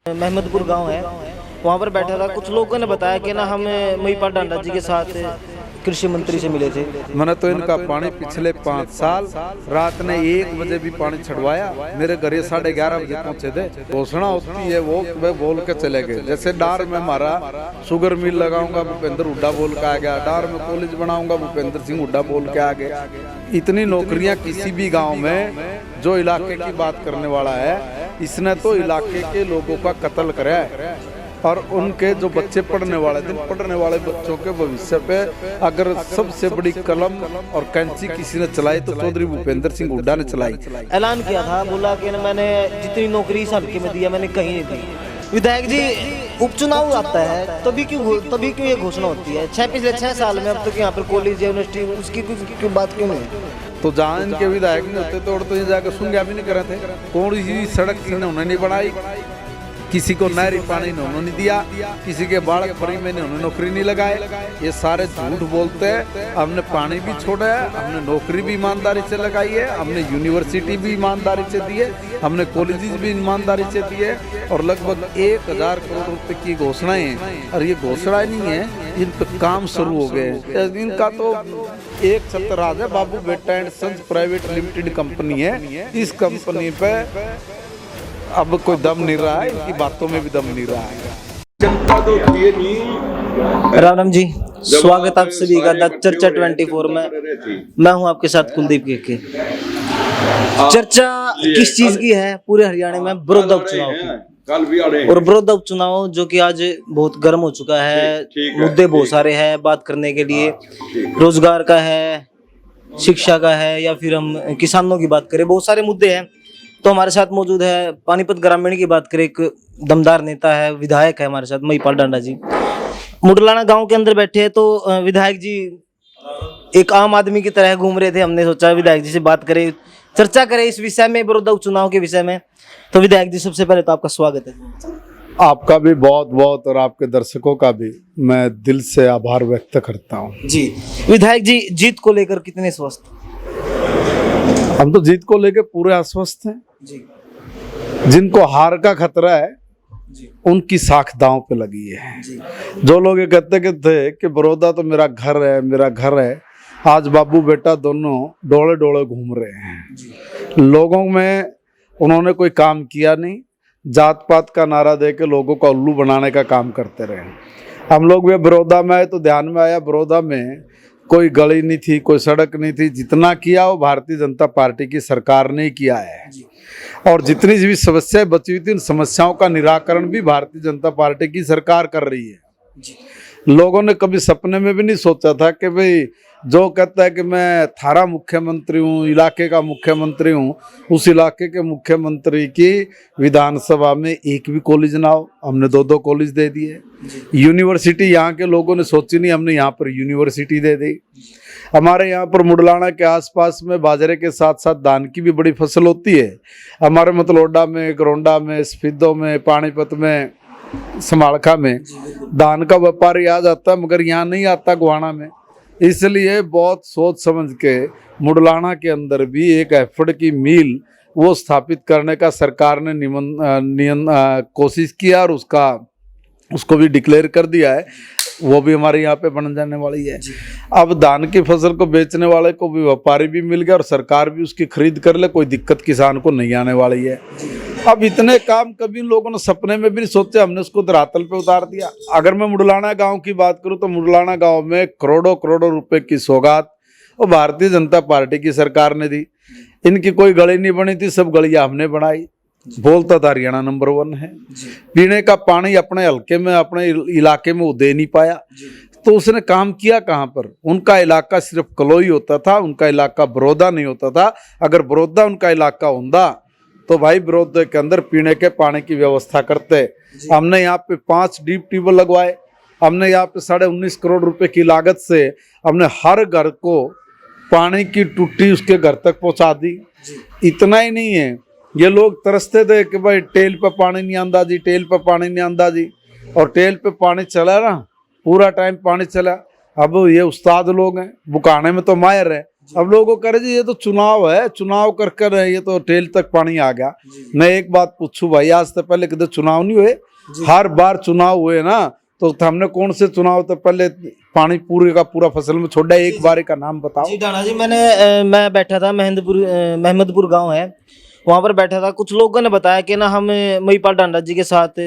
महमदपुर गांव है, वहाँ पर बैठा था। कुछ लोगों ने बताया कि ना हम महिपाल डांडा जी के साथ कृषि मंत्री से मिले थे। मैंने तो इनका पानी पिछले 5 साल रात ने 1 बजे भी पानी छड़वाया। मेरे घर 11:30 बजे पहुंचे थे। घोषणा होती है वो बोल के चले गए। जैसे डार में हमारा शुगर मिल लगाऊंगा, भूपेंद्र हुड्डा बोल के आ गया। डार में कॉलेज बनाऊंगा, भूपेंद्र सिंह हुड्डा बोल के आ गया। इतनी नौकरियां किसी भी गाँव में जो इलाके की बात करने वाला है, इसने तो इलाके के लोगों का कत्ल करा है। और उनके जो बच्चे पढ़ने वाले बच्चों के भविष्य पे अगर सबसे बड़ी कलम और कैंची किसी ने चलाई तो चौधरी भूपेंद्र सिंह हुड्डा ने चलाई। ऐलान किया था, बोला कि मैंने जितनी नौकरी इस हल्के में दिया मैंने कहीं नहीं दी। विधायक जी, उपचुनाव आता है तभी क्यों ये घोषणा होती है? पिछले 6 साल में अब तक यहाँ पर कॉलेज यूनिवर्सिटी उसकी क्यों बात क्यों नहीं? तो जहाँ इनके विधायक नहीं होते तो ये जाकर सुंग्या भी नहीं करे थे। कौन सी सड़क इन्होंने नहीं बनाई, किसी को नहरी पानी उन्होंने दिया, किसी के बाढ़ परी में उन्होंने नौकरी नहीं लगाए। ये सारे झूठ बोलते हैं। हमने पानी भी छोड़ा है, हमने नौकरी भी ईमानदारी से लगाई है, हमने यूनिवर्सिटी भी ईमानदारी से दी है, हमने कॉलेजेस भी ईमानदारी से दिए। और लगभग 1000 करोड़ रुपए की घोषणाएं हैं। और ये घोषणाएं नहीं है, इन पर काम शुरू हो गए। इनका तो एक छत्रराज है, Babu Beta and sons private limited company है। इस कंपनी पे अब कोई दम नहीं रहा है, इनकी बातों में भी दम नहीं रहा है। जनता तो थी नहीं। राम राम जी, स्वागत आप सभी का द चर्चा 24 में। मैं हूं आपके साथ कुलदीप के। चर्चा किस चीज की है? पूरे हरियाणा में बड़ौदा उपचुनाव की। और बड़ौदा उपचुनाव जो कि आज बहुत गर्म हो चुका है। मुद्दे बहुत सारे हैं बात करने के लिए। रोजगार का है, शिक्षा का है, या फिर हम किसानों की बात करें, बहुत सारे मुद्दे हैं। तो हमारे साथ मौजूद है, पानीपत ग्रामीण की बात करें, एक दमदार नेता है, विधायक है हमारे साथ, महिपाल डांडा जी। मुडलाना गांव के अंदर बैठे हैं। तो विधायक जी एक आम आदमी की तरह घूम रहे थे। हमने सोचा विधायक जी से बात करें, चर्चा करें इस विषय में, बड़ौदा उपचुनाव के विषय में। तो विधायक जी, सबसे पहले तो आपका स्वागत है। आपका भी बहुत बहुत और आपके दर्शकों का भी मैं दिल से आभार व्यक्त करता हूँ जी। विधायक जी, जीत को लेकर कितने स्वस्थ? हम तो जीत को लेकर पूरे आश्वस्त हैं जी। जिनको हार का खतरा है जी। उनकी साख दांव पे लगी है जी। जो लोग ये कहते थे कि बड़ौदा तो मेरा घर है, आज बाबू बेटा दोनों डोले डोले घूम रहे हैं जी। लोगों में उन्होंने कोई काम किया नहीं, जात पात का नारा दे के लोगों को उल्लू बनाने का काम करते रहे। हम लोग भी बड़ौदा में आए तो ध्यान में आया, बड़ौदा में कोई गली नहीं थी, कोई सड़क नहीं थी। जितना किया वो भारतीय जनता पार्टी की सरकार ने किया है। और जितनी भी समस्याएं बची हुई थी, उन समस्याओं का निराकरण भी भारतीय जनता पार्टी की सरकार कर रही है। लोगों ने कभी सपने में भी नहीं सोचा था कि भाई जो कहता है कि मैं थारा मुख्यमंत्री हूँ, इलाके का मुख्यमंत्री हूँ, उस इलाके के मुख्यमंत्री की विधानसभा में एक भी कॉलेज ना हो। हमने 2-2 कॉलेज दे दिए। यूनिवर्सिटी यहाँ के लोगों ने सोची नहीं, हमने यहाँ पर यूनिवर्सिटी दे दी। हमारे यहाँ पर मुडलाना के आसपास में बाजरे के साथ साथ धान की भी बड़ी फसल होती है। हमारे मतलोडा में, गरोंडा में, स्फीदों में, पानीपत में, समाड़खा में धान का व्यापारी आ जाता है, मगर यहाँ नहीं आता गोहाना में। इसलिए बहुत सोच समझ के मुडलाना के अंदर भी एक एफर्ड की मिल वो स्थापित करने का सरकार ने कोशिश किया और उसको भी डिक्लेयर कर दिया है। वो भी हमारे यहाँ पे बन जाने वाली है। अब धान की फसल को बेचने वाले को भी व्यापारी भी मिल गया और सरकार भी उसकी खरीद कर ले, कोई दिक्कत किसान को नहीं आने वाली है। अब इतने काम कभी लोगों ने सपने में भी नहीं सोचे, हमने उसको धरातल पे उतार दिया। अगर मैं मुडलाना गांव की बात करूं तो मुडलाना गांव में करोड़ों रुपए की सौगात वो भारतीय जनता पार्टी की सरकार ने दी। इनकी कोई गली नहीं बनी थी, सब गलियां हमने बनाई। बोलता था हरियाणा नंबर 1 है। पीने का पानी अपने हल्के में, अपने इलाके में वो दे नहीं पाया। तो उसने काम किया कहाँ पर? उनका इलाका सिर्फ कलोई होता था, उनका इलाका बड़ौदा नहीं होता था। अगर बड़ौदा उनका इलाका होता तो भाई बड़ौदा के अंदर पीने के पानी की व्यवस्था करते। हमने यहाँ पे 5 डीप ट्यूबवेल लगवाए। हमने यहाँ पे 19.5 करोड़ रुपए की लागत से हमने हर घर को पानी की टूटी उसके घर तक पहुँचा दी। इतना ही नहीं है, ये लोग तरसते थे कि भाई टेल पे पानी नहीं आंदा जी, टेल पे पानी नहीं आंदा जी। और टेल पे पानी चला ना, पूरा टाइम पानी चला। अब ये उस्ताद लोग हैं, बुकाने में तो माहिर है, अब लोगों को करे जी ये तो चुनाव है, चुनाव कर कर ये तो टेल तक पानी आ गया। मैं एक बात पूछूं भाई, आज से पहले कभी चुनाव नहीं हुए? हर बार चुनाव हुए ना, तो हमने कौन से चुनाव तो पहले पानी पूरे का पूरा फसल में छोड़ा? एक बार का नाम बताओ। जी डाना जी, मैं बैठा था महमदपुर गांव है, वहां पर बैठा था। कुछ लोगों ने बताया कि ना हम महिपाल डांडा जी के साथ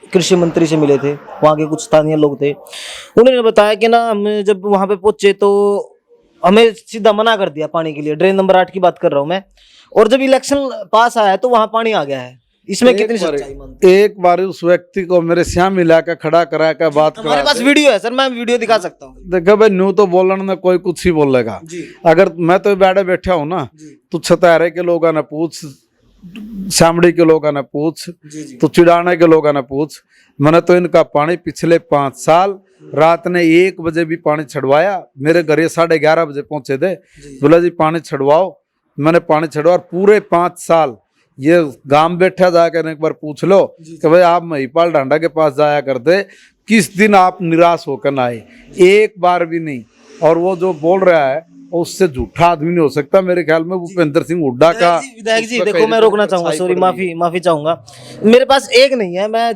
कृषि मंत्री से मिले थे, वहाँ के कुछ स्थानीय लोग थे। उन्होंने बताया कि ना हम जब वहां पे पहुंचे तो हमें सीधा मना कर दिया पानी के लिए। ड्रेन नंबर 8 की बात कर रहा हूँ मैं। और जब इलेक्शन पास आया तो वहां पानी आ गया है। इसमें कितनी सच्चाई मानते हैं? एक बार उस व्यक्ति को मेरे श्याम मिला के खड़ा करा के बात हमारे पास वीडियो है सर, मैं वीडियो दिखा सकता हूँ। देखो भाई, न्यू तो बोलने में कोई कुछ ही बोलेगा। अगर मैं तो बैठा हूँ ना, तो छतारे के लोगों ने पूछ, शामड़ी के लोगों ने पूछ, तो चिड़ाने के लोगों ने पूछ। मैंने तो इनका पानी पिछले 5 साल रात ने 1 बजे भी पानी छड़वाया। मेरे घर ये 11:30 बजे पहुंचे थे, बोला जी पानी छड़वाओ। मैंने पानी छड़वा, पूरे 5 साल ये गांव बैठा जाकर एक बार पूछ लो कि भाई आप महिपाल डांडा के पास जाया करते, किस दिन आप निराश होकर आए? एक बार भी नहीं। और वो जो बोल रहा है उससे झूठा आदमी नहीं हो सकता मेरे ख्याल में। भूपेंद्र सिंह हुड्डा का विधायक जी देखो, मैं रोकना चाहूंगा, सॉरी, माफी चाहूंगा। मेरे पास एक नहीं है, मैं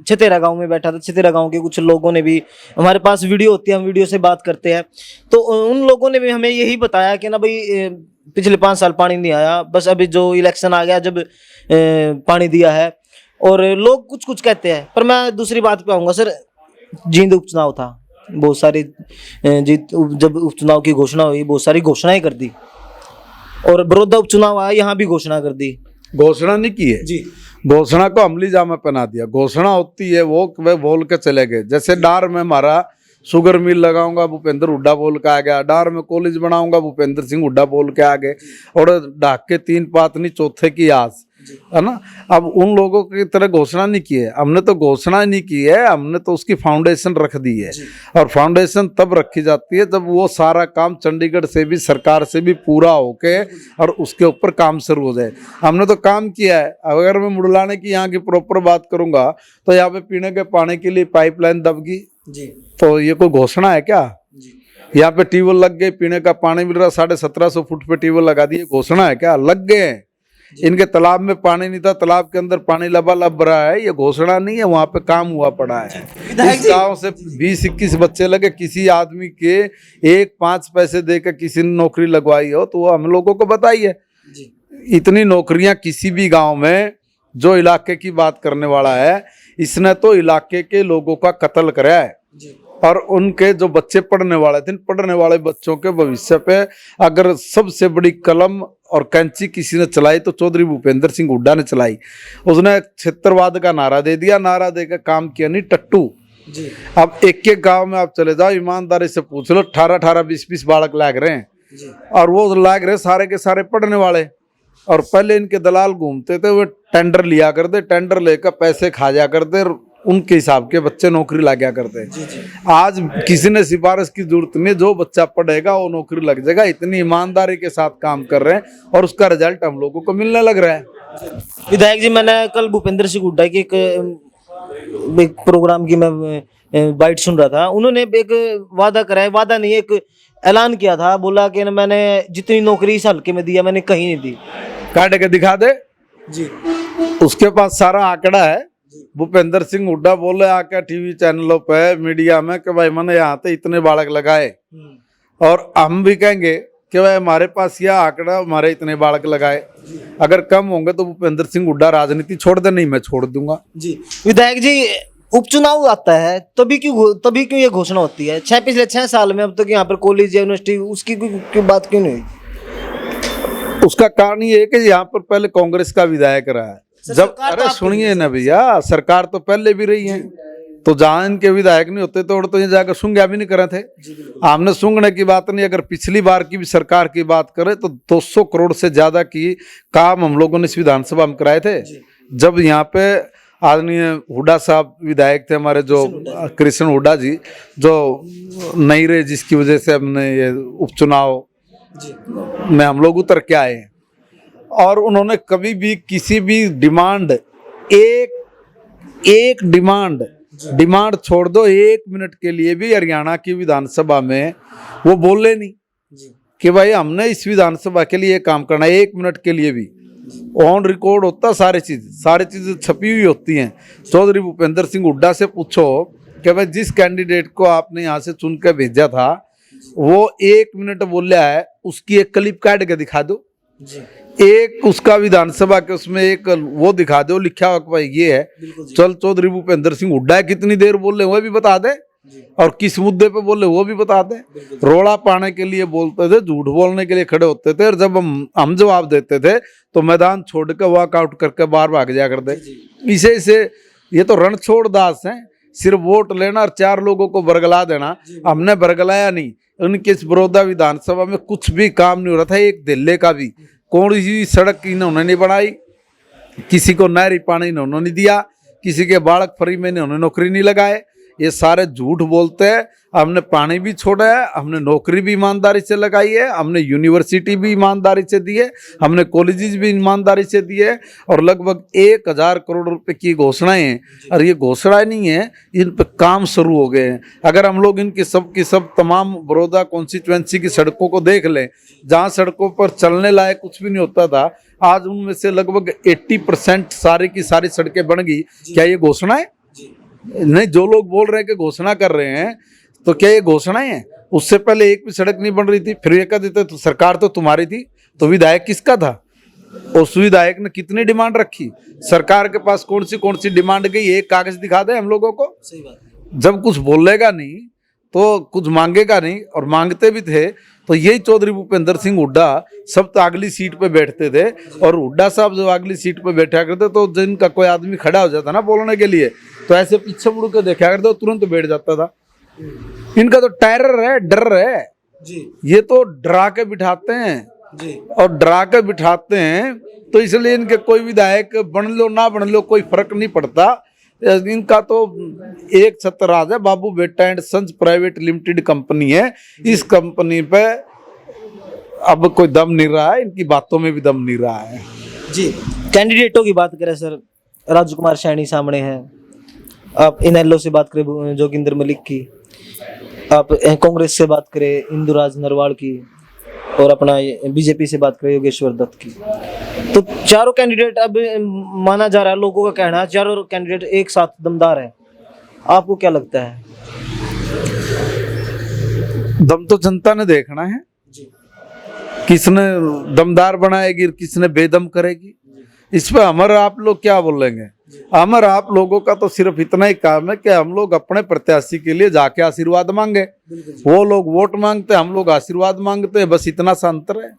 छतेरा गांव में बैठा था। छतेरा गांव के कुछ लोगों ने भी, हमारे पास वीडियो होती है, हम वीडियो से बात करते हैं, तो उन लोगों ने भी हमें यही बताया कि ना भाई पिछले 5 साल पानी नहीं आया, बस अभी जो इलेक्शन आ गया जब पानी दिया है। और लोग कुछ कुछ कहते हैं। पर मैं दूसरी बात पे आऊंगा सर। जींद उपचुनाव था, बहुत सारी जब उपचुनाव की घोषणा हुई, बहुत सारी घोषणाएं कर दी। और बड़ौदा उपचुनाव आया, यहाँ भी घोषणा कर दी। घोषणा नहीं की है जी, घोषणा को अमली जामा पहना दिया। घोषणा होती है वो बोल के चले गए। जैसे डार में हमारा शुगर मिल लगाऊंगा, भूपेंद्र हुड्डा बोल के आ गया। डार में कॉलेज बनाऊंगा, भूपेंद्र सिंह हुड्डा बोल के आ गए। और ढाक के 3 पातनी चौथे की आस, है ना। अब उन लोगों की तरह घोषणा नहीं की है हमने, तो घोषणा नहीं की है हमने, तो उसकी फाउंडेशन रख दी है। और फाउंडेशन तब रखी जाती है जब वो सारा काम चंडीगढ़ से भी, सरकार से भी पूरा होके और उसके ऊपर काम शुरू हो जाए। हमने तो काम किया है। अगर मैं मुड़लाने की यहाँ की प्रॉपर बात करूंगा तो यहाँ पे पीने के पानी के लिए पाइपलाइन दबगी जी, तो ये कोई घोषणा है क्या? यहाँ पे ट्यूबवेल लग गए, पीने का पानी मिल रहा, 1750 फुट पे ट्यूबवेल लगा दिए, घोषणा है क्या? लग गए। इनके तालाब में पानी नहीं था, तालाब के अंदर पानी लबालब रहा है, ये घोषणा नहीं है, वहाँ पे काम हुआ पड़ा है। इस गांव से 20-21 बच्चे लगे, किसी आदमी के 1-5 पैसे देकर किसी ने नौकरी लगवाई हो तो वो हम लोगों को बताइए। इतनी नौकरियां किसी भी गांव में, जो इलाके की बात करने वाला है, इसने तो इलाके के लोगों का कत्ल कराया है। और उनके जो बच्चे पढ़ने वाले थे, पढ़ने वाले बच्चों के भविष्य पे अगर सबसे बड़ी कलम और कैंची किसी ने चलाई तो चौधरी भूपेंद्र सिंह हुड्डा ने चलाई। उसने क्षेत्रवाद का नारा दे दिया, नारा देकर काम किया नहीं, टट्टू जी। अब एक एक गांव में आप चले जाओ, ईमानदारी से पूछ लो, 18-18, 20-20 बालक लाग रहे हैं जी। और वो लाग रहे सारे के सारे पढ़ने वाले। और पहले इनके दलाल घूमते थे, वो टेंडर लिया करते, टेंडर लेकर पैसे खा जा करते, उनके हिसाब के बच्चे नौकरी लग गया करते हैं। आज किसी ने सिफारिश की जरूरत नहीं, जो बच्चा पढ़ेगा वो नौकरी लग जाएगा। इतनी ईमानदारी के साथ काम कर रहे हैं और उसका रिजल्ट हम लोगों को मिलने लग रहा है। विधायक जी, मैंने कल भूपेंद्र सिंह हुड्डा की एक प्रोग्राम की मैं बाइट सुन रहा था। उन्होंने एक वादा कराया, वादा नहीं, एक ऐलान किया था। बोला कि मैंने जितनी नौकरी इस हल्के में दिया मैंने कहीं नहीं दी। काट के दिखा दे जी, उसके पास सारा आंकड़ा है। भूपेंद्र सिंह हुड्डा बोले आके टीवी चैनलों पे, मीडिया में कि भाई मैंने यहाँ पे इतने बालक लगाए, और हम भी कहेंगे कि भाई हमारे पास यह आंकड़ा, हमारे इतने बालक लगाए। अगर कम होंगे तो भूपेंद्र सिंह हुड्डा राजनीति छोड़ दे, नहीं मैं छोड़ दूंगा जी। विधायक जी, उपचुनाव आता है तभी क्यों ये घोषणा होती है? पिछले 6 साल में अब तक यहाँ पर कॉलेज या यूनिवर्सिटी उसकी बात क्यों नहीं हुई? उसका कारण ये है कि यहाँ पर पहले कांग्रेस का विधायक रहा है। जब अरे सुनिए ना भैया, सरकार तो पहले भी रही है, तो जहाँ इनके विधायक नहीं होते तो ये जाकर सुंग्या भी नहीं करे थे। हमने सुंगने की बात नहीं, अगर पिछली बार की भी सरकार की बात करें तो 200 करोड़ से ज्यादा की काम हम लोगों ने इस विधानसभा में कराए थे। जब यहाँ पे आदरणीय हुड्डा साहब विधायक थे हमारे, जो कृष्ण हुड्डा जी, जो नहीं रहे, जिसकी वजह से हमने ये उपचुनाव में हम लोग उतर के आए हैं। और उन्होंने कभी भी किसी भी डिमांड, एक डिमांड छोड़ दो, 1 मिनट के लिए भी हरियाणा की विधानसभा में वो बोले नहीं। कि भाई हमने इस विधानसभा के लिए काम करना है, 1 मिनट के लिए भी ऑन रिकॉर्ड होता, सारी चीजें छपी हुई होती हैं। चौधरी भूपेंद्र सिंह हुड्डा से पूछो कि भाई जिस कैंडिडेट को आपने यहाँ से चुन के भेजा था वो 1 मिनट बोला है, उसकी एक क्लिप काट के दिखा दो जी, एक उसका विधानसभा के उसमें एक वो दिखा दो, लिखा हुआ कि भाई ये है। चल चौधरी भूपेंद्र सिंह हुड्डा कितनी देर बोले वो भी बता दे, और किस मुद्दे पे बोले वो भी बता दे। रोड़ा पाने के लिए बोलते थे, झूठ बोलने के लिए खड़े होते थे, और जब हम जवाब देते थे तो मैदान छोड़ के वॉकआउट करके बाहर भाग जाया करते। इसे ये तो रणछोड़ दास हैं, सिर्फ वोट लेना और 4 लोगों को बरगला देना। हमने बरगलाया नहीं, उनके इस बड़ौदा विधानसभा में कुछ भी काम नहीं हो रहा था, एक दिल्ली का भी कौन सी सड़क इन्होंने नहीं बनाई, किसी को नहरी पानी इन्होंने नहीं दिया, किसी के बालक फ्री में इन्होंने नौकरी नहीं लगाए। ये सारे झूठ बोलते हैं। हमने पानी भी छोड़ा है, हमने नौकरी भी ईमानदारी से लगाई है, हमने यूनिवर्सिटी भी ईमानदारी से दी है, हमने कॉलेजेस भी ईमानदारी से दिए है, और लगभग 1000 करोड़ रुपए की घोषणाएं हैं। और ये घोषणाएं नहीं है, इन पे काम शुरू हो गए हैं। अगर हम लोग इनकी सब तमाम बड़ौदा कॉन्स्टिट्यूएंसी की सड़कों को देख लें, जहाँ सड़कों पर चलने लायक कुछ भी नहीं होता था, आज उनमें से लगभग 80% सारी की सारी सड़कें बन गई। क्या ये घोषणा है? नहीं। जो लोग बोल रहे हैं कि घोषणा कर रहे हैं, तो क्या ये घोषणाएं हैं? उससे पहले एक भी सड़क नहीं बन रही थी, फिर ये कह देते तो सरकार तो तुम्हारी थी, तो विधायक किसका था? उस विधायक ने कितनी डिमांड रखी? सरकार के पास कौन सी डिमांड गई? एक कागज दिखा दे हम लोगों को। सही बात। जब कुछ बोलेगा नहीं तो कुछ मांगेगा नहीं, और मांगते भी थे तो यही चौधरी भूपेंद्र सिंह हुड्डा सब तो अगली सीट पे बैठते थे। और हुड्डा साहब जब अगली सीट पे बैठा करते तो जिनका कोई आदमी खड़ा हो जाता ना बोलने के लिए, तो ऐसे पीछे मुड़ के देखा करते, तुरंत बैठ जाता था। इनका तो टेरर है, डर है जी, ये तो डरा के बिठाते हैं जी, और डरा के बिठाते हैं। तो इसलिए इनके कोई विधायक बन लो ना बन लो कोई फर्क नहीं पड़ता। इनका तो एक छत्रराज है, Babu Beta and sons private limited company है। इस कंपनी पे अब कोई दम नहीं रहा है, इनकी बातों में भी दम नहीं रहा है जी। कैंडिडेटों की बात करें सर, राजकुमार सैनी सामने है, आप इनेलो से बात करें जोगिंदर मलिक की, आप कांग्रेस से बात करें इंदुराज नरवाल की, और अपना बीजेपी से बात करें योगेश्वर दत्त की। तो चारों कैंडिडेट अब माना जा रहा है, लोगों का कहना है चारों कैंडिडेट एक साथ दमदार है। आपको क्या लगता है? दम तो जनता ने देखना है जी, किसने दमदार बनाएगी, किसने बेदम करेगी। इस पर हमर आप लोग क्या बोलेंगे? हमर आप लोगों का तो सिर्फ इतना ही काम है कि हम लोग अपने प्रत्याशी के लिए जाके आशीर्वाद मांगे। वो लोग वोट मांगते, हम लोग आशीर्वाद मांगते हैं, बस इतना सा अंतर है।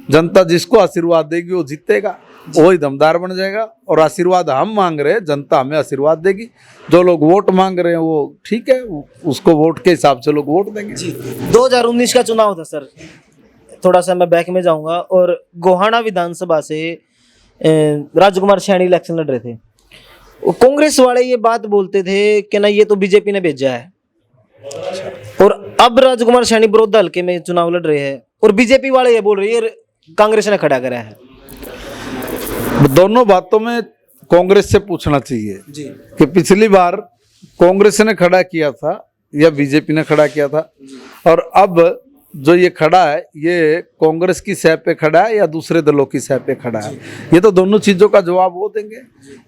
जनता जिसको आशीर्वाद देगी वो जीतेगा, वही दमदार बन जाएगा। और आशीर्वाद हम मांग रहे हैं, जनता हमें आशीर्वाद देगी। जो लोग वोट मांग रहे हैं वो ठीक है, उसको वोट के हिसाब से लोग वोट देंगे। 2019 का चुनाव था सर, थोड़ा सा मैं बैक में जाऊंगा, और गोहाना विधानसभा से राजकुमार सैनी इलेक्शन लड़ रहे थे। कांग्रेस वाले ये बात बोलते थे कि ना ये तो बीजेपी ने भेजा है, और अब राजकुमार सैनी बड़ौदा हल्के में चुनाव लड़ रहे हैं, और बीजेपी वाले ये बोल रहे हैं कांग्रेस ने खड़ा करा है। दोनों बातों में कांग्रेस से पूछना चाहिए जी, कि पिछली बार कांग्रेस ने खड़ा किया था या बीजेपी ने खड़ा किया था, और अब जो ये खड़ा है ये कांग्रेस की सह पे खड़ा है या दूसरे दलों की सह पे खड़ा है। ये तो दोनों चीजों का जवाब वो देंगे।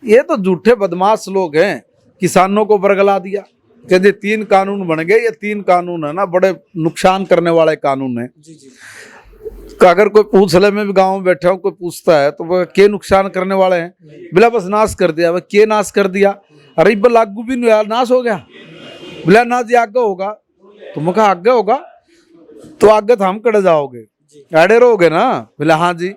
ये तो झूठे बदमाश लोग हैं, किसानों को बरगला दिया कि ये 3 कानून बन गए। ये 3 कानून है ना, बड़े नुकसान करने वाले कानून है। अगर कोई पूछ ले, मैं भी गाँव में बैठा हूँ, कोई पूछता है तो वह के नुकसान करने वाले हैं, बिला बस नाश कर दिया। वह के नाश कर दिया? अरे लागू भी नहीं, नाश हो गया। बिला ना जी आगे होगा, तुम कहा आगे होगा तो आगे तो हम कड़े जाओगे, ऐडे रहोगे ना। बोले हाँ जी।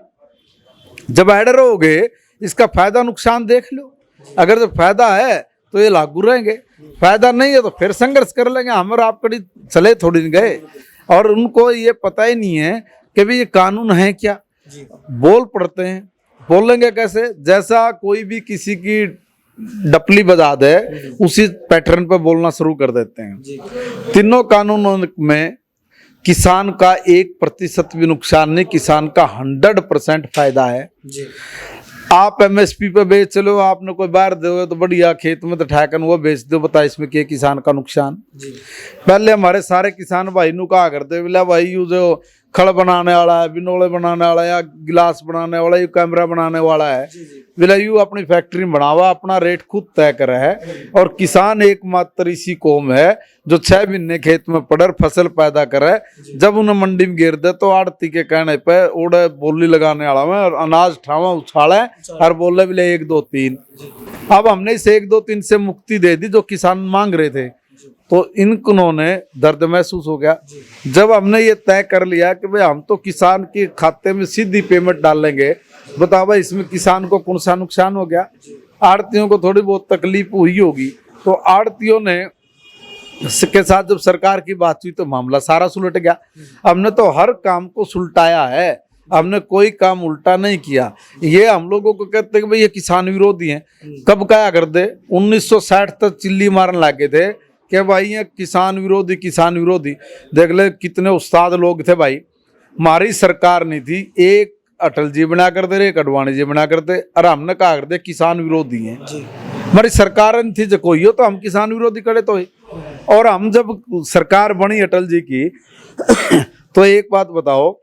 जब ऐडे रहोगे इसका फायदा नुकसान देख लो। अगर जब फायदा है तो ये लागू रहेंगे, फायदा नहीं है तो फिर संघर्ष कर लेंगे। हमारे आप कड़ी चले थोड़ी नहीं गए, और उनको ये पता ही नहीं है कि भाई ये कानून है क्या। बोल पड़ते हैं, बोलेंगे कैसे? जैसा कोई भी किसी की डपली बजा दे उसी पैटर्न पे बोलना शुरू कर देते हैं। तीनों कानूनों में किसान का 1% भी नुकसान नहीं, किसान का 100% फायदा है। आप एमएसपी पे बेच लो, आपने कोई बाहर दे तो बढ़िया, खेत में तो ठहकन वो बेच दो, बता इसमें क्या किसान का नुकसान। पहले हमारे सारे किसान भाई नु कहा करते, बोला भाई यू जो खड़ बनाने वाला है, बिनोले बनाने वाला है, या गिलास बनाने वाला है, कैमरा बनाने वाला है, बोले यू अपनी फैक्ट्री में बनावा, अपना रेट खुद तय करे है। और किसान एकमात्र इसी कौम है जो 6 महीने खेत में पड़र फसल पैदा करे, जब उन्हें मंडी में गिर दे तो आड़ती के कहने पे उड़े बोली लगाने वाला में और अनाज ठावा उछाले और बोले बोले 1 2 3। अब हमने इसे 1 2 3 से मुक्ति दे दी जो किसान मांग रहे थे, तो इन्होंने दर्द महसूस हो गया। जब हमने ये तय कर लिया कि भाई हम तो किसान के खाते में सीधी पेमेंट डालेंगे, बताओ भाई इसमें किसान को कौन सा नुकसान हो गया? आड़तियों को थोड़ी बहुत तकलीफ हुई होगी, तो आड़तियों ने के साथ जब सरकार की बात हुई तो मामला सारा सुलट गया। हमने तो हर काम को सुलटाया है, हमने कोई काम उल्टा नहीं किया। ये हम लोगों को कहते हैं कि भाई ये किसान विरोधी हैं, कब क्या कर दे? 1960 तक चिल्ली मारने लगे थे कि भाई ये किसान विरोधी, किसान विरोधी। देख ले कितने उस्ताद लोग थे भाई, हमारी सरकार नहीं थी, एक अटल जी बना कर दे, एक अडवाणी जी बना कर दे, और हमने कहा कर दे किसान विरोधी हैं। हमारी सरकार नहीं थी जो कोई हो तो हम किसान विरोधी खड़े तो। और हम जब सरकार बनी अटल जी की तो एक बात बताओ,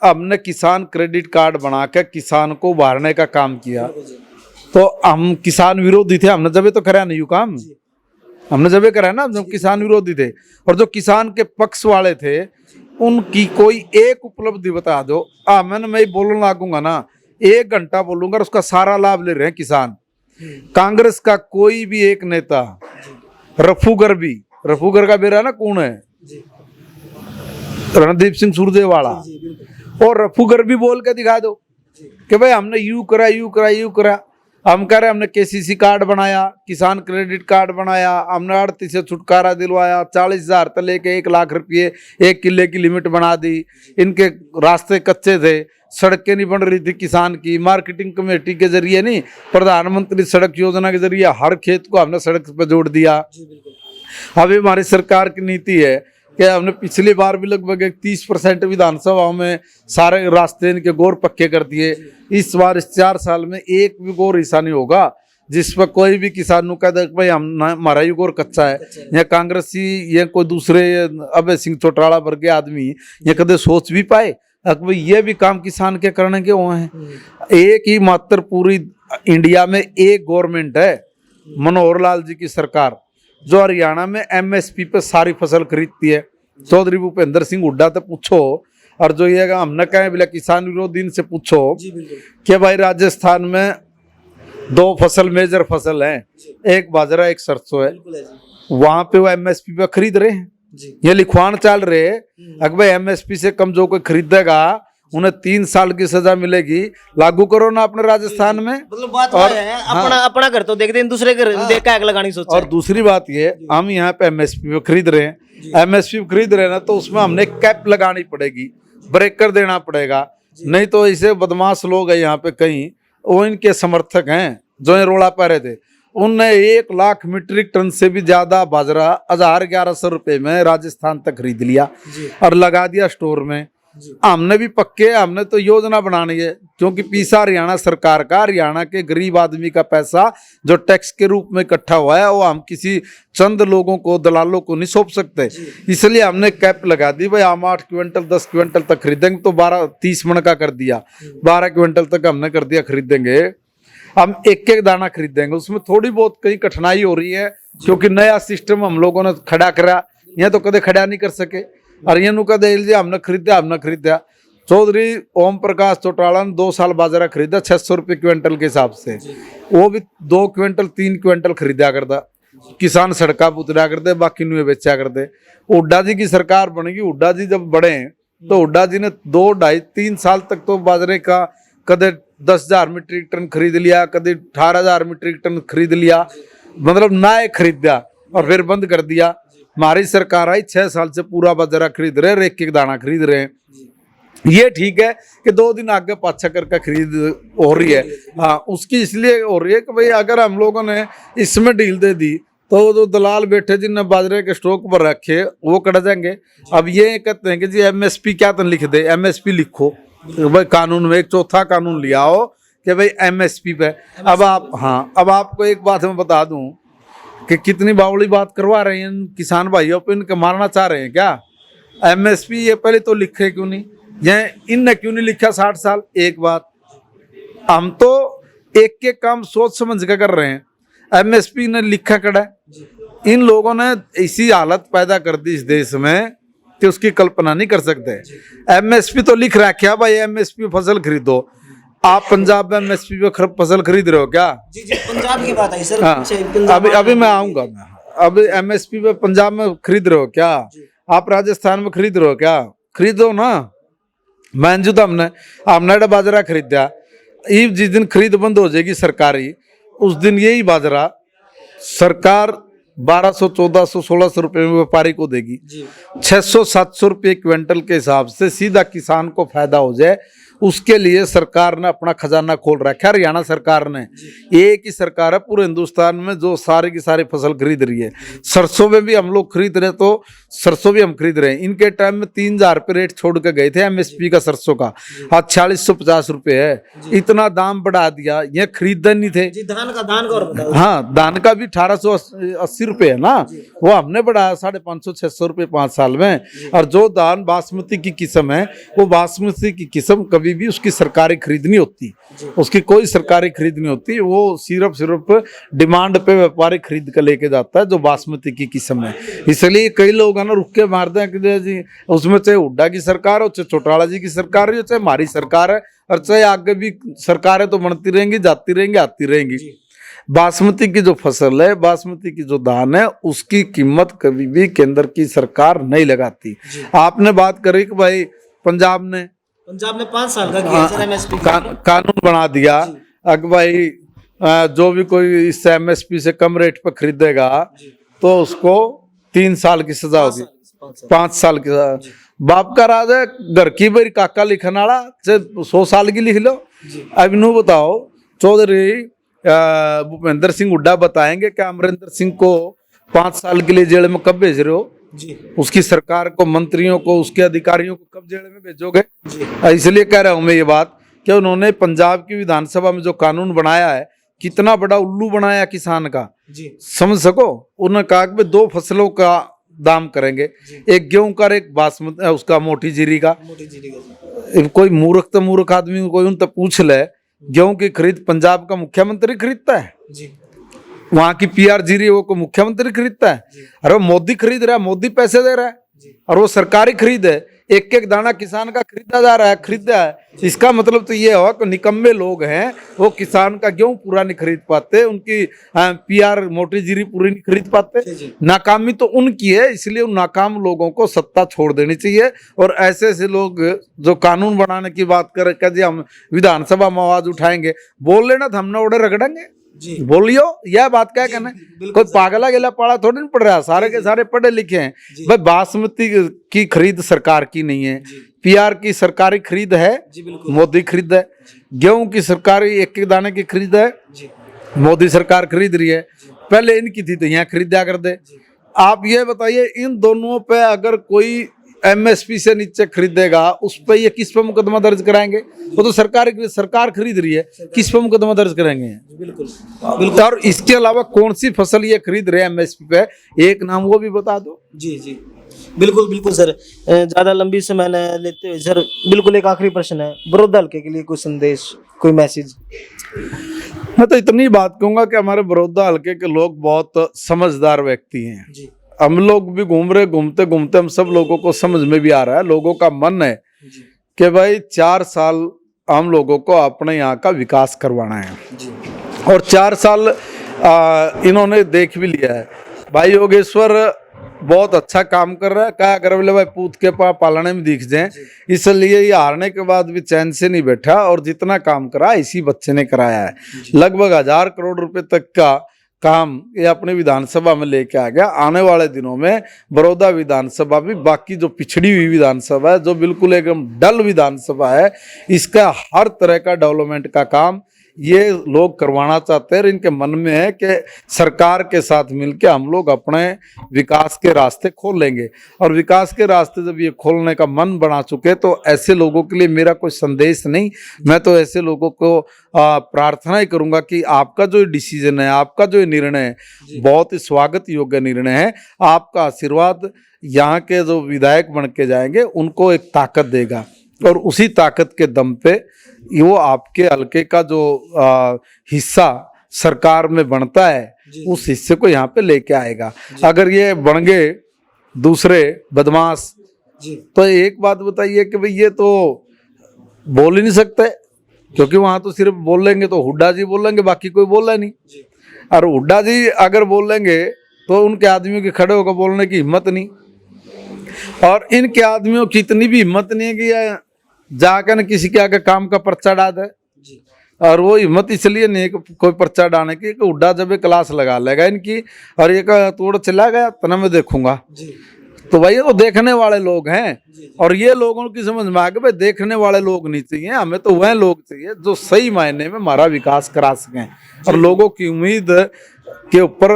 हमने किसान क्रेडिट कार्ड बना के किसान को उभारने का काम किया, तो हम किसान विरोधी थे? हमने जब ये तो करा नहीं काम, हमने जब ये करा ना, जब किसान विरोधी थे। और जो किसान के पक्ष वाले थे उनकी कोई एक उपलब्धि बता दो। मैं बोलने लागूंगा ना, 1 घंटा बोलूंगा, उसका सारा लाभ ले रहे हैं किसान। कांग्रेस का कोई भी एक नेता, रफूगर का बेरा ना कौन है, रणदीप सिंह सुरजेवाला, और रफूगर भी बोल के दिखा दो कि भाई हमने यूं करा। हम कह रहे हमने केसीसी कार्ड बनाया, किसान क्रेडिट कार्ड बनाया, हमने आड़ती से छुटकारा दिलवाया, 40,000 से लेके 1 लाख रुपये 1 किले की लिमिट बना दी। इनके रास्ते कच्चे थे, सड़कें नहीं बन रही थी किसान की, मार्केटिंग कमेटी के जरिए नहीं, प्रधानमंत्री सड़क योजना के जरिए हर खेत को हमने सड़क पर जोड़ दिया। अभी हमारी सरकार की नीति है कि हमने पिछली बार भी लगभग 30% विधानसभा में सारे रास्ते इनके गोर पक्के कर दिए। इस बार इस 4 साल में एक भी गोर हिस्सा नहीं होगा जिस पर कोई भी किसान का देख भाई हमारा ही गोर कच्चा है। या कांग्रेसी या कोई दूसरे अभय सिंह चौटाला वर्ग आदमी ये कदे सोच भी पाए भाई ये भी काम किसान के करने के हुए हैं। एक ही मात्र पूरी इंडिया में एक गवर्नमेंट है, मनोहर लाल जी की सरकार, जो हरियाणा में एमएसपी पे सारी फसल खरीदती है। चौधरी भूपेंद्र सिंह हुड्डा तो पूछो, और जो ये हमने कहे बोले किसान विरोधी से पूछो कि भाई राजस्थान में 2 फसल मेजर फसल हैं, एक बाजरा एक सरसों है, वहां पे वो एमएसपी पे खरीद रहे हैं। ये लिखवान चल रहे अगर भाई एमएसपी से कम जो कोई खरीदेगा उन्हें 3 साल की सजा मिलेगी। लागू करो ना अपने राजस्थान में। मतलब बात और है, अपना घर तो देखते हैं, दूसरे घर देख के आग लगानी सोचते हैं। और दूसरी बात ये, हम यहाँ पे एमएसपी पे खरीद रहे हैं, एमएसपी खरीद रहे हैं ना, तो उसमें हमने कैप लगानी पड़ेगी, ब्रेकर देना पड़ेगा। नहीं तो ऐसे बदमाश लोग हैं यहाँ पे कहीं, वो इनके समर्थक हैं जो ये रोड़ा पा रहे थे, उनने 1 लाख मीट्रिक टन से भी ज्यादा बाजरा 1100 रुपए में राजस्थान तक खरीद लिया और लगा दिया स्टोर में। हमने भी पक्के, हमने तो योजना बनानी है, क्योंकि पैसा हरियाणा सरकार का, हरियाणा के गरीब आदमी का पैसा जो टैक्स के रूप में इकट्ठा हुआ है, वो हम किसी चंद लोगों को, दलालों को नहीं सौंप सकते। इसलिए हमने कैप लगा दी, भाई हम 8 क्विंटल 10 क्विंटल तक खरीदेंगे, तो 30 मन का कर दिया, 12 क्विंटल तक हमने कर दिया खरीदेंगे। हम एक दाना खरीदेंगे, उसमें थोड़ी बहुत कहीं कठिनाई हो रही है क्योंकि नया सिस्टम हम लोगों ने खड़ा करा, यह तो कदे खड़ा नहीं कर सके। और ये नुका दे हमने खरीदा। चौधरी ओम प्रकाश चौटाला ने 2 साल बाजरा खरीदा 600 रुपये क्विंटल के हिसाब से, वो भी 2 क्विंटल 3 क्विंटल खरीदा करता। किसान सड़का उतरा करते, बाकी नुए बेचा करते। हुड्डा जी की सरकार बनेगी, हुड्डा जी जब बढ़े तो हुड्डा जी ने 2, 2.5, 3 साल तक तो बाजरे का कदे 10,000 मीट्रिक टन खरीद लिया, कदे 18,000 मीट्रिक टन खरीद लिया, मतलब नए खरीदा और फिर बंद कर दिया। हमारी सरकार आई 6 साल से पूरा बाजरा खरीद रहे, एक दाना खरीद रहे हैं। ये ठीक है कि 2 दिन आगे पाछा करके खरीद हो रही है, हाँ उसकी इसलिए हो रही है कि भाई अगर हम लोगों ने इसमें डील दे दी तो जो दलाल बैठे जिनने बाजरे के स्टॉक पर रखे वो कट जाएंगे। अब ये कहते हैं कि जी एमएसपी क्या तुम लिख दे, एमएसपी लिखो भाई, कानून में एक चौथा कानून लिया हो कि भाई एमएसपी पे। अब आप, हाँ अब आपको एक बात मैं बता दूं कि कितनी बावली बात करवा रहे हैं किसान भाइयों पे, इनके मारना चाह रहे हैं क्या? एमएसपी ये पहले तो लिखे क्यों नहीं? ये इनने क्यों नहीं लिखा 60 साल? एक बात, हम तो एक के काम सोच समझ के कर रहे हैं, एमएसपी ने लिखा कड़ा है। इन लोगों ने ऐसी हालत पैदा कर दी इस देश में कि उसकी कल्पना नहीं कर सकते। एमएसपी तो लिख रहा है क्या भाई, एमएसपी फसल खरीदो। आप पंजाब में एमएसपी पे फसल खरीद रहे हो क्या? जी जी, पंजाब की बात है सर। हाँ, अभी मैं आऊंगा। अब एमएसपी पे पंजाब में खरीद रहे हो क्या? आप राजस्थान में खरीद रहे हो क्या? खरीदो ना। मैं तो हमने बाजरा खरीदा, जिस दिन खरीद बंद हो जाएगी सरकारी, उस दिन यही बाजरा सरकार 1200, 1400, 1600 रुपए में व्यापारी को देगी। 600, 700 रुपये क्विंटल के हिसाब से सीधा किसान को फायदा हो जाए, उसके लिए सरकार ने अपना खजाना खोल रखा है। हरियाणा सरकार ने, एक ही सरकार है पूरे हिंदुस्तान में जो सारी की सारी फसल खरीद रही है। सरसों में भी हम लोग खरीद रहे, तो सरसों भी हम खरीद रहे हैं। इनके टाइम में 3000 रुपये रेट छोड़ के गए थे एमएसपी का सरसों का, आज 4650 रुपये है। इतना दाम बढ़ा दिया, ये खरीदते नहीं थे। धान का और बताओ। हाँ, धान का भी 1880 रुपये है ना, वो हमने बढ़ाया 550, 600 रुपये 5 साल में। और जो धान बासमती की किस्म है, वो बासमती की किस्म कभी भी उसकी सरकारी खरीद नहीं होती, उसकी कोई सरकारी खरीद नहीं होती। वो सिर्फ डिमांड पे व्यापारी खरीद कर लेके जाता है जो बासमती की किस्म है। इसलिए कई लोग है ना रुक के मारते हैं कि जी उसमें चाहे हुड्डा की सरकार हो, चाहे चौटाला जी की सरकार हो, चाहे हमारी सरकार है, और चाहे आगे भी सरकारें तो बनती रहेंगी, जाती रहेंगी, आती रहेंगी। बासमती की जो फसल है, बासमती की जो धान है, उसकी कीमत कभी भी केंद्र की सरकार नहीं लगाती। आपने बात करी कि भाई पंजाब ने 5 साल का किया सर एमएसपी कानून बना दिया। अगर भाई जो भी कोई इस एमएसपी से कम रेट पर खरीदेगा तो उसको 3 साल की सजा होगी, 5 साल की सजा। बाप का राज है, घर की बेरी काका लिखने वाला 100 साल की लिख लो। अब नू बताओ, चौधरी भूपेंद्र सिंह हुड्डा बताएंगे कि अमरिंदर सिंह को 5 साल के लिए जेल में कब भेज रहे हो? उसकी सरकार को, मंत्रियों को, उसके अधिकारियों को कब जेल में भेजोगे? इसलिए कह रहा हूं मैं ये बात कि उन्होंने पंजाब की विधानसभा में जो कानून बनाया है, कितना बड़ा उल्लू बनाया किसान का, समझ सको। उन्होंने कहा कि 2 फसलों का दाम करेंगे, एक गेहूं का, एक बासमती उसका मोटी जीरी का। कोई मूर्ख आदमी कोई उनसे पूछ ले, गेहूं की खरीद पंजाब का मुख्यमंत्री खरीदता है, वहां की पीआर जीरी वो को मुख्यमंत्री खरीदता है। अरे वो मोदी खरीद रहा है, मोदी पैसे दे रहा है, और वो सरकारी खरीद है। एक एक दाना किसान का खरीदा जा रहा है, खरीदा है। इसका मतलब तो ये हुआ कि निकम्मे लोग हैं, वो किसान का गेहूं पूरा नहीं खरीद पाते, उनकी पीआर मोटी जीरी पूरी नहीं खरीद पाते। नाकामी तो उनकी है, इसलिए उन नाकाम लोगों को सत्ता छोड़ देनी चाहिए। और ऐसे ऐसे लोग जो कानून बनाने की बात कर जी हम विधानसभा में आवाज उठाएंगे, बोल लेना तो हमने ऑर्डर रगड़ेंगे। बोलियो, यह बात क्या कहना है? कोई पागला गेला पाड़ा थोड़ी नहीं पड़ रहा, सारे के सारे पढ़े लिखे हैं। भाई बासमती की खरीद सरकार की नहीं है, पीआर की सरकारी खरीद है, मोदी खरीद है। गेहूं की सरकारी एक एक दाने की खरीद है, मोदी सरकार खरीद रही है। पहले इनकी थी तो यहाँ खरीदा कर दे। आप ये बताइए, इन दोनों पे अगर कोई एमएसपी से नीचे खरीदेगा, उस पे ये किस पे मुकदमा दर्ज कराएंगे? वो तो सरकार खरीद रही है, किस पे मुकदमा दर्ज करेंगे? बिल्कुल। और इसके अलावा कौन सी फसल ये खरीद रहे हैं एमएसपी पे, एक नाम वो भी बता दो। जी बिल्कुल सर। ज्यादा लंबी समय न लेते हुए सर, बिल्कुल एक आखिरी प्रश्न है, बड़ौदा हल्के के लिए कोई संदेश, कोई मैसेज? मैं तो इतनी बात कहूंगा कि हमारे बड़ौदा हल्के के लोग बहुत समझदार व्यक्ति हैं। हम लोग भी घूमते घूमते हम सब लोगों को समझ में भी आ रहा है, लोगों का मन है कि भाई 4 साल हम लोगों को अपने यहाँ का विकास करवाना है। और 4 साल इन्होंने देख भी लिया है। भाई योगेश्वर बहुत अच्छा काम कर रहा है, क्या कर बोले भाई पूत के पालने में दिख जाए, इसलिए ये हारने के बाद भी चैन से नहीं बैठा। और जितना काम करा इसी बच्चे ने कराया है, लगभग 1000 करोड़ रुपए तक का काम ये अपने विधानसभा में लेके आ गया। आने वाले दिनों में बड़ौदा विधानसभा भी बाकी जो पिछड़ी हुई विधानसभा है, जो बिल्कुल एकदम डल विधानसभा है, इसका हर तरह का डेवलपमेंट का काम ये लोग करवाना चाहते हैं। इनके मन में है कि सरकार के साथ मिलकर हम लोग अपने विकास के रास्ते खोल लेंगे। और विकास के रास्ते जब ये खोलने का मन बना चुके, तो ऐसे लोगों के लिए मेरा कोई संदेश नहीं, मैं तो ऐसे लोगों को प्रार्थना ही करूंगा कि आपका जो डिसीजन है, आपका जो निर्णय है, बहुत ही स्वागत योग्य निर्णय है। आपका आशीर्वाद यहाँ के जो विधायक बन के जाएंगे उनको एक ताकत देगा। और उसी ताकत के दम पे वो आपके हल्के का जो हिस्सा सरकार में बनता है उस हिस्से को यहाँ पे लेके आएगा। अगर ये बन गए दूसरे बदमाश तो एक बात बताइए कि भाई ये तो बोल ही नहीं सकते, क्योंकि वहां तो सिर्फ बोलेंगे तो हुड्डा जी बोलेंगे, बाकी कोई बोला नहीं। और हुड्डा जी अगर बोलेंगे तो उनके आदमियों के खड़े होकर बोलने की हिम्मत नहीं, और इनके आदमियों की इतनी भी हिम्मत नहीं है कि जाकर किसी के आगे काम का पर्चा डाल दे। और वो हिम्मत इसलिए नहीं है कि कोई पर्चा डालने की कि हुड्डा जब ये क्लास लगा लेगा इनकी और ये तोड़ चला गया तना मैं देखूंगा। तो भाई ये तो देखने वाले लोग हैं, और ये लोगों की समझ में आ गया भाई देखने वाले लोग नहीं चाहिए, हमें तो वह लोग चाहिए जो सही मायने में हमारा विकास करा सकें। और लोगों की उम्मीद के ऊपर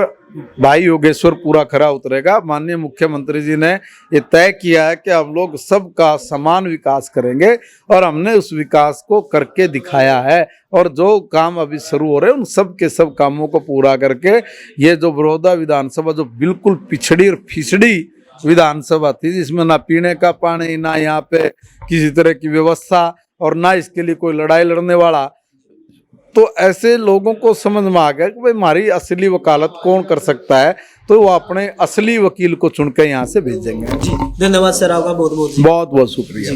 भाई योगेश्वर पूरा खरा उतरेगा। माननीय मुख्यमंत्री जी ने ये तय किया है कि हम लोग सबका समान विकास करेंगे, और हमने उस विकास को करके दिखाया है। और जो काम अभी शुरू हो रहे हैं उन सब के सब कामों को पूरा करके ये जो बड़ौदा विधानसभा जो बिल्कुल पिछड़ी और फिसड़ी विधानसभा थी, जिसमें ना पीने का पानी, ना यहाँ पे किसी तरह की व्यवस्था, और ना इसके लिए कोई लड़ाई लड़ने वाला, तो ऐसे लोगों को समझ में आ गया कि भाई हमारी असली वकालत कौन कर सकता है, तो वो अपने असली वकील को चुन के यहाँ से भेजेंगे। जी धन्यवाद सर, आपका बहुत बहुत बहुत बहुत शुक्रिया।